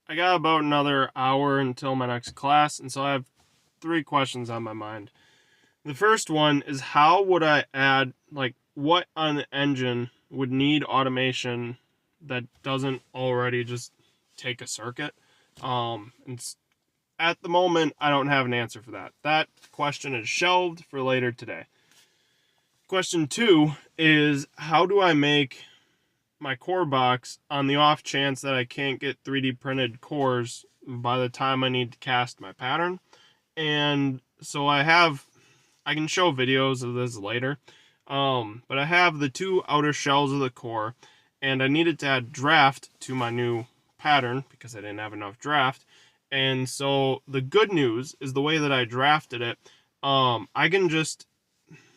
I got about another hour until my next class, and so I have three questions on my mind. The first one is how would I add, like, what on the engine would need automation that doesn't already just take a circuit? And at the moment, I don't have an answer for that. That question is shelved for later today. Question two is how do I make my core box on the off chance that I can't get 3D printed cores by the time I need to cast my pattern? And so I can show videos of this later. But I have the two outer shells of the core, and I needed to add draft to my new pattern because I didn't have enough draft. And so the good news is the way that I drafted it, I can just,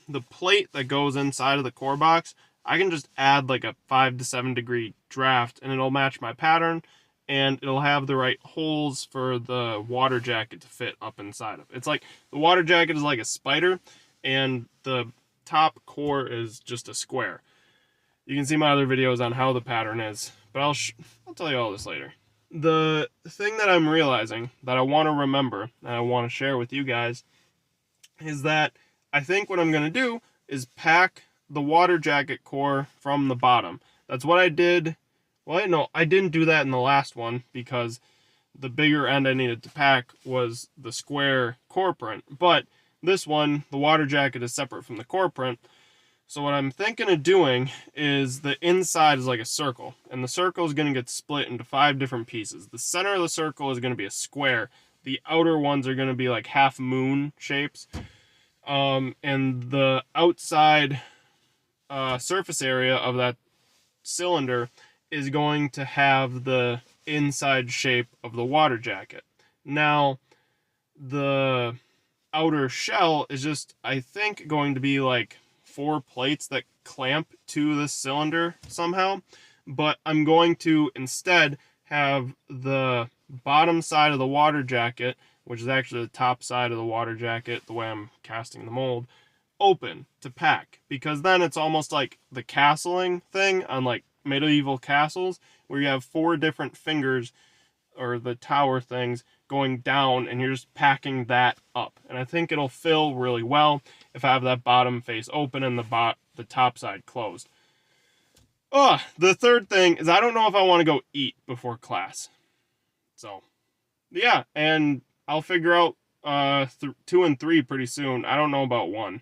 the plate that goes inside of the core box, I can just add like a 5 to 7 degree draft and it'll match my pattern and it'll have the right holes for the water jacket to fit up inside of. It's like the water jacket is like a spider and the top core is just a square. You can see my other videos on how the pattern is, but I'll tell you all this later. The thing that I'm realizing that I want to remember and I want to share with you guys is that I think what I'm going to do is pack the water jacket core from the bottom. That's what I did. Well, no, I didn't do that in the last one because the bigger end I needed to pack was the square core print. But this one, the water jacket is separate from the core print. So what I'm thinking of doing is the inside is like a circle, and the circle is going to get split into 5 different pieces. The center of the circle is going to be a square. The outer ones are going to be like half moon shapes. And the outside surface area of that cylinder is going to have the inside shape of the water jacket. Now, the outer shell is just, I think, going to be like 4 plates that clamp to the cylinder somehow, but I'm going to instead have the bottom side of the water jacket, which is actually the top side of the water jacket, the way I'm casting the mold, open to pack, because then it's almost like the castling thing on like medieval castles where you have 4 different fingers or the tower things going down and you're just packing that up, and I think it'll fill really well if I have that bottom face open and the top side closed. The third thing is I don't know if I want to go eat before class, so yeah, and I'll figure out 2 and 3 pretty soon. I don't know about 1.